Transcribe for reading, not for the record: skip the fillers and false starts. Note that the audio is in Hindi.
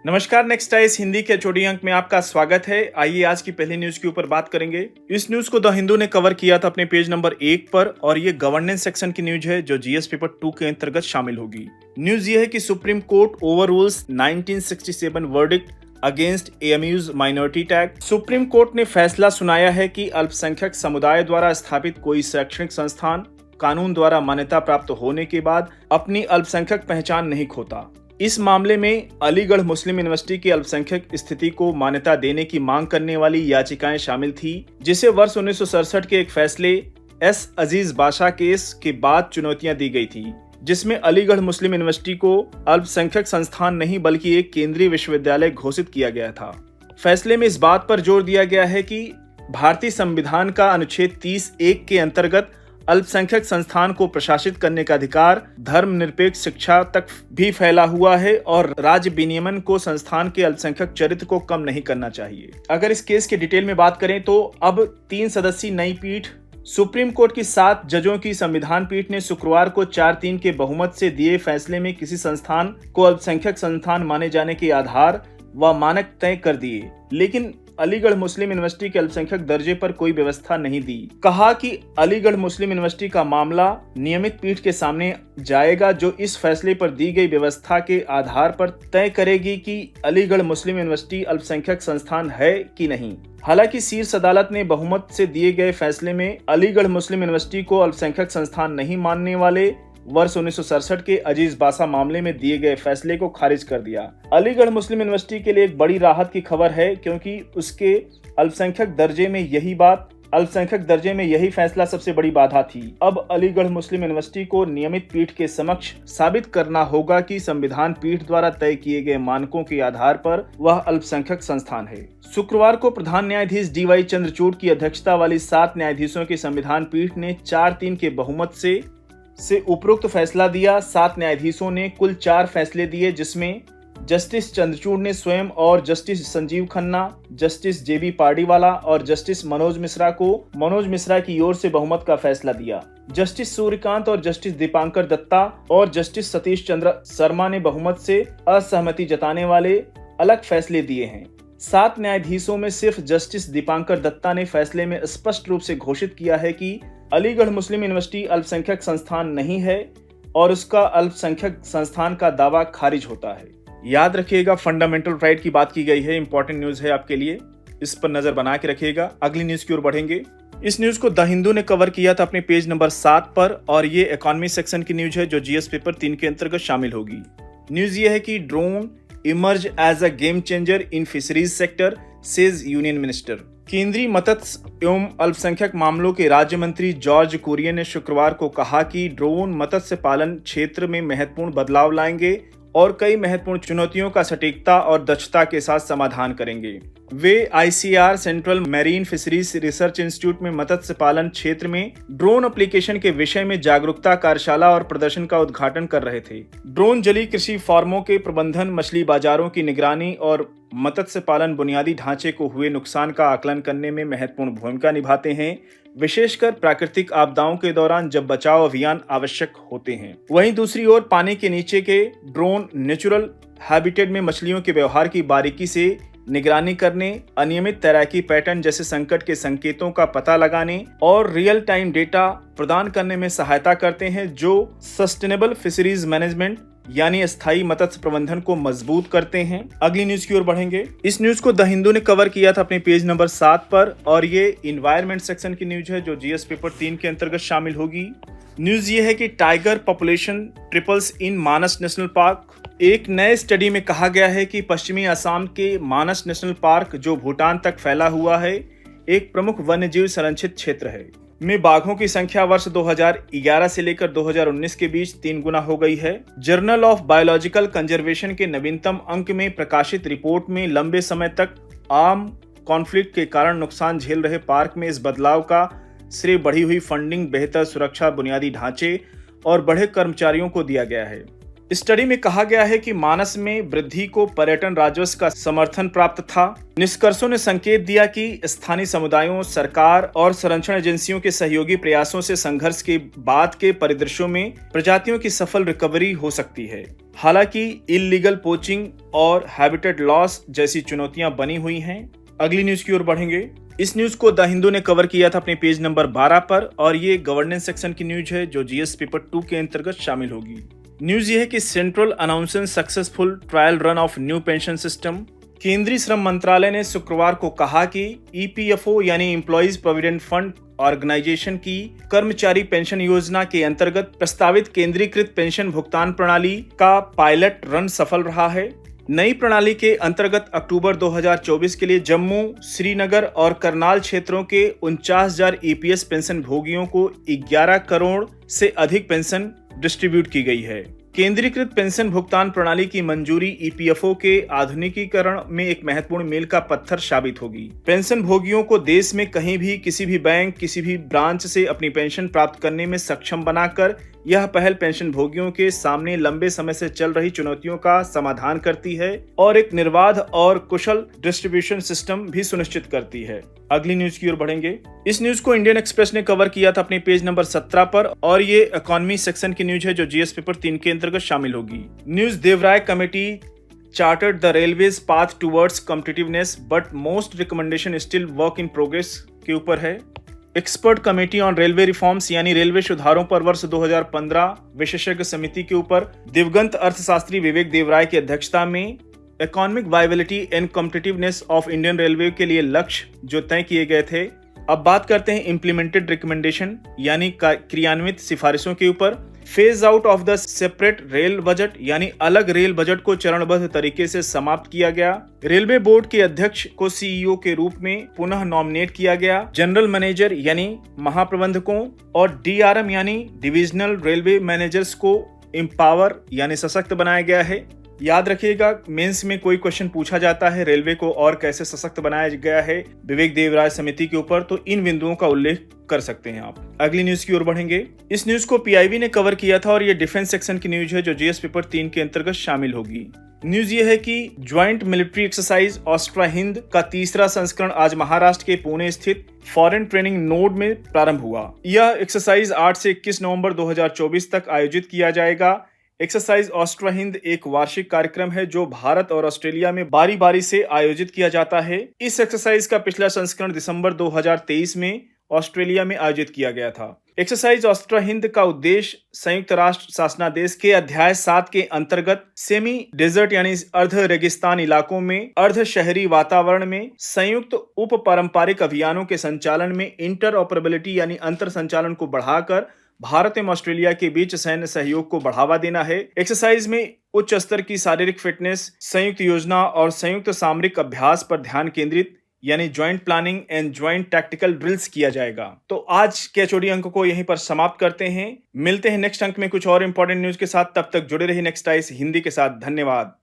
नमस्कार, नेक्स्ट आइस हिंदी के छोटी अंक में आपका स्वागत है। आइए आज की पहली न्यूज के ऊपर बात करेंगे। इस न्यूज को द हिंदू ने कवर किया था अपने पेज नंबर 1 पर और ये गवर्नेंस सेक्शन की न्यूज है जो जीएस पेपर 2 के अंतर्गत शामिल होगी। न्यूज ये है कि supreme court overrules 1967 verdict against AMU's minority tag. Supreme court ने फैसला सुनाया है कि अल्पसंख्यक समुदाय द्वारा स्थापित कोई शैक्षणिक संस्थान कानून द्वारा मान्यता प्राप्त होने के बाद अपनी अल्पसंख्यक पहचान नहीं खोता। इस मामले में अलीगढ़ मुस्लिम यूनिवर्सिटी की अल्पसंख्यक स्थिति को मान्यता देने की मांग करने वाली याचिकाएं शामिल थी, जिसे वर्ष 1967 के एक फैसले एस अजीज बाशा केस के बाद चुनौतियां दी गई थी, जिसमें अलीगढ़ मुस्लिम यूनिवर्सिटी को अल्पसंख्यक संस्थान नहीं बल्कि एक केंद्रीय विश्वविद्यालय घोषित किया गया था। फैसले में इस बात पर जोर दिया गया है कि भारतीय संविधान का अनुच्छेद 30(1) के अंतर्गत अल्पसंख्यक संस्थान को प्रशासित करने का अधिकार धर्मनिरपेक्ष शिक्षा तक भी फैला हुआ है और राज्य विनियमन को संस्थान के अल्पसंख्यक चरित्र को कम नहीं करना चाहिए। अगर इस केस के डिटेल में बात करें तो अब 3 सदस्यीय नई पीठ सुप्रीम कोर्ट की 7 जजों की संविधान पीठ ने शुक्रवार को 4-3 के बहुमत से दिए फैसले में किसी संस्थान को अल्पसंख्यक संस्थान माने जाने के आधार व मानक तय कर दिए, लेकिन अलीगढ़ मुस्लिम यूनिवर्सिटी के अल्पसंख्यक दर्जे पर कोई व्यवस्था नहीं दी। कहा कि अलीगढ़ मुस्लिम यूनिवर्सिटी का मामला नियमित पीठ के सामने जाएगा जो इस फैसले पर दी गई व्यवस्था के आधार पर तय करेगी कि अलीगढ़ मुस्लिम यूनिवर्सिटी अल्पसंख्यक संस्थान है कि नहीं। हालांकि शीर्ष अदालत ने बहुमत से दिए गए फैसले में अलीगढ़ मुस्लिम यूनिवर्सिटी को अल्पसंख्यक संस्थान नहीं मानने वाले वर्ष 1967 के अजीज बाशा मामले में दिए गए फैसले को खारिज कर दिया। अलीगढ़ मुस्लिम यूनिवर्सिटी के लिए एक बड़ी राहत की खबर है, क्योंकि उसके अल्पसंख्यक दर्जे में यही फैसला सबसे बड़ी बाधा थी। अब अलीगढ़ मुस्लिम यूनिवर्सिटी को नियमित पीठ के समक्ष साबित करना होगा कि संविधान पीठ द्वारा तय किए गए मानकों के आधार पर वह अल्पसंख्यक संस्थान है। शुक्रवार को प्रधान न्यायाधीश डीवाई चंद्रचूड़ की अध्यक्षता वाली 7 न्यायाधीशों की संविधान पीठ ने 4-3 के बहुमत से उपरोक्त फैसला दिया। 7 न्यायाधीशों ने कुल 4 फैसले दिए, जिसमें जस्टिस चंद्रचूड़ ने स्वयं और जस्टिस संजीव खन्ना, जस्टिस जेबी पार्डीवाला और जस्टिस मनोज मिश्रा की ओर से बहुमत का फैसला दिया। जस्टिस सूर्यकांत और जस्टिस दीपांकर दत्ता और जस्टिस सतीश चंद्र शर्मा ने बहुमत से असहमति जताने वाले अलग फैसले दिए हैं। 7 न्यायाधीशों में सिर्फ जस्टिस दीपांकर दत्ता ने फैसले में स्पष्ट रूप से घोषित किया है कि अलीगढ़ मुस्लिम यूनिवर्सिटी अल्पसंख्यक संस्थान नहीं है और उसका अल्पसंख्यक संस्थान का दावा खारिज होता है। याद रखिएगा, फंडामेंटल राइट की बात की गई है, इंपॉर्टेंट न्यूज है आपके लिए, इस पर नजर बना के रखिएगा। अगली न्यूज की ओर बढ़ेंगे। इस न्यूज को द हिंदू ने कवर किया था अपने पेज नंबर 7 पर और ये इकोनॉमी सेक्शन की न्यूज है जो जीएस पेपर 3 के अंतर्गत शामिल होगी। न्यूज ये है कि drone emerge as a game changer in fisheries sector, says union minister. केंद्रीय मत्स्य एवं अल्पसंख्यक मामलों के राज्य मंत्री जॉर्ज कुरियन ने शुक्रवार को कहा कि ड्रोन मत्स्य पालन क्षेत्र में महत्वपूर्ण बदलाव लाएंगे और कई महत्वपूर्ण चुनौतियों का सटीकता और दक्षता के साथ समाधान करेंगे। वे ICR central marine fisheries research institute में मत्स्य पालन क्षेत्र में ड्रोन एप्लीकेशन के विषय में जागरूकता कार्यशाला और प्रदर्शन का उद्घाटन कर रहे थे। ड्रोन जलीय कृषि फार्मों के प्रबंधन, मछली बाजारों की निगरानी और मत्स्य पालन बुनियादी ढांचे को हुए नुकसान का आकलन करने में महत्वपूर्ण भूमिका निभाते हैं, विशेषकर प्राकृतिक आपदाओं के दौरान जब बचाव अभियान आवश्यक होते हैं। वहीं दूसरी ओर पानी के नीचे के ड्रोन नेचुरल हैबिटेट में मछलियों के व्यवहार की बारीकी से निगरानी करने, अनियमित तैराकी पैटर्न जैसे संकट के संकेतों का पता लगाने और रियल टाइम डेटा प्रदान करने में सहायता करते हैं, जो सस्टेनेबल फिशरीज मैनेजमेंट यानी स्थायी मत्स्य प्रबंधन को मजबूत करते हैं। अगली न्यूज की ओर बढ़ेंगे। इस न्यूज को द हिंदू ने कवर किया था अपने पेज नंबर 7 पर और ये इन्वायरमेंट सेक्शन की न्यूज है जो जीएस पेपर 3 के अंतर्गत शामिल होगी। न्यूज ये है कि टाइगर पॉपुलेशन ट्रिपल्स इन मानस नेशनल पार्क। एक नए स्टडी में कहा गया है कि पश्चिमी असम के मानस नेशनल पार्क, जो भूटान तक फैला हुआ है, एक प्रमुख वन्यजीव संरक्षित क्षेत्र है, में बाघों की संख्या वर्ष 2011 से लेकर 2019 के बीच 3 गुना हो गई है। जर्नल ऑफ बायोलॉजिकल कंजर्वेशन के नवीनतम अंक में प्रकाशित रिपोर्ट में लंबे समय तक आर्म कॉन्फ्लिक्ट के कारण नुकसान झेल रहे पार्क में इस बदलाव का श्रेय बढ़ी हुई फंडिंग, बेहतर सुरक्षा, बुनियादी ढांचे और बढ़े कर्मचारियों को दिया गया है। स्टडी में कहा गया है कि मानस में वृद्धि को पर्यटन राजस्व का समर्थन प्राप्त था। निष्कर्षों ने संकेत दिया कि स्थानीय समुदायों, सरकार और संरक्षण एजेंसियों के सहयोगी प्रयासों से संघर्ष के बाद के परिदृश्यों में प्रजातियों की सफल रिकवरी हो सकती है। हालांकि इल्लीगल पोचिंग और हैबिटेट लॉस जैसी चुनौतियां बनी हुई हैं। अगली न्यूज की ओर बढ़ेंगे। इस न्यूज को द हिंदू ने कवर किया था अपने पेज नंबर 12 पर और ये गवर्नेंस सेक्शन की न्यूज है जो जीएस पेपर 2 के अंतर्गत शामिल होगी। न्यूज ये है कि central announces successful trial run of new pension system. केंद्रीय श्रम मंत्रालय ने शुक्रवार को कहा कि ईपीएफओ यानी एम्प्लॉइज प्रोविडेंट फंड ऑर्गेनाइजेशन की कर्मचारी पेंशन योजना के अंतर्गत प्रस्तावित केंद्रीकृत पेंशन भुगतान प्रणाली का पायलट रन सफल रहा है। नई प्रणाली के अंतर्गत अक्टूबर 2024 के लिए जम्मू, श्रीनगर और करनाल क्षेत्रों के 49,000 ईपीएस पेंशन भोगियों को 11 करोड़ से अधिक पेंशन डिस्ट्रीब्यूट की गई है। केंद्रीकृत पेंशन भुगतान प्रणाली की मंजूरी ईपीएफओ के आधुनिकीकरण में एक महत्वपूर्ण मील का पत्थर साबित होगी। पेंशन भोगियों को देश में कहीं भी, किसी भी बैंक, किसी भी ब्रांच से अपनी पेंशन प्राप्त करने में सक्षम बनाकर यह पहल पेंशन भोगियों के सामने लंबे समय से चल रही चुनौतियों का समाधान करती है और एक निर्बाध और कुशल डिस्ट्रीब्यूशन सिस्टम भी सुनिश्चित करती है। अगली न्यूज की ओर बढ़ेंगे। इस न्यूज को इंडियन एक्सप्रेस ने कवर किया था अपने पेज नंबर 17 पर और ये इकोनॉमी सेक्शन की न्यूज है जो जीएस पेपर 3 के अंतर्गत शामिल होगी। News Devaraya committee chartered the railways path towards competitiveness but most recommendation still work in progress के ऊपर है। Expert committee on railway reforms यानी रेलवे सुधारों पर वर्ष 2015 विशेषज्ञ समिति के ऊपर दिवंगत अर्थशास्त्री विवेक देवराय की अध्यक्षता में economic viability and competitiveness of Indian railway के लिए लक्ष्य जो तय किए गए थे। अब बात करते हैं इम्प्लीमेंटेड रिकमेंडेशन यानी क्रियान्वित सिफारिशों के ऊपर। Phase out of the separate rail budget यानी अलग रेल बजट को चरणबद्ध तरीके से समाप्त किया गया। रेलवे बोर्ड के अध्यक्ष को सीईओ के रूप में पुनः नॉमिनेट किया गया। जनरल मैनेजर यानी महाप्रबंधकों और डीआरएम यानी डिविजनल रेलवे मैनेजर्स को एम्पावर यानी सशक्त बनाया गया है। याद रखिएगा, मेंस में कोई क्वेश्चन पूछा जाता है रेलवे को और कैसे सशक्त बनाया गया है विवेक देवराय समिति के ऊपर, तो इन बिंदुओं का उल्लेख कर सकते हैं आप। अगली न्यूज की ओर बढ़ेंगे। इस न्यूज को पीआईबी ने कवर किया था और ये डिफेंस सेक्शन की न्यूज है जो जीएस पेपर 3 के अंतर्गत शामिल होगी। न्यूज ये है कि ज्वाइंट मिलिट्री एक्सरसाइज ऑस्ट्रा हिंद का तीसरा संस्करण आज महाराष्ट्र के पुणे स्थित फॉरेन ट्रेनिंग नोड में प्रारंभ हुआ। यह एक्सरसाइज 8 से 21 नवंबर 2024 तक आयोजित किया जाएगा। एक्सरसाइज ऑस्ट्रा हिंद एक वार्षिक कार्यक्रम है जो भारत और ऑस्ट्रेलिया में बारी बारी से आयोजित किया जाता है। इस एक्सरसाइज का पिछला संस्करण दिसंबर 2023 में ऑस्ट्रेलिया में आयोजित किया गया था। एक्सरसाइज ऑस्ट्रा हिंद का उद्देश्य संयुक्त राष्ट्र शासनादेश के अध्याय 7 के अंतर्गत सेमी डेजर्ट यानी अर्ध रेगिस्तान इलाकों में अर्ध शहरी वातावरण में संयुक्त उप पारंपरिक अभियानों के संचालन में इंटर ऑपरेबिलिटी यानी अंतर संचालन को बढ़ाकर भारत एवं ऑस्ट्रेलिया के बीच सैन्य सहयोग को बढ़ावा देना है। एक्सरसाइज में उच्च स्तर की शारीरिक फिटनेस, संयुक्त योजना और संयुक्त सामरिक अभ्यास पर ध्यान केंद्रित यानी joint planning and joint tactical drills किया जाएगा। तो आज के एचओडी अंक को यहीं पर समाप्त करते हैं। मिलते हैं नेक्स्ट अंक में कुछ और इंपॉर्टेंट न्यूज के साथ। तब तक जुड़े रहिए नेक्स्ट आइस हिंदी के साथ। धन्यवाद।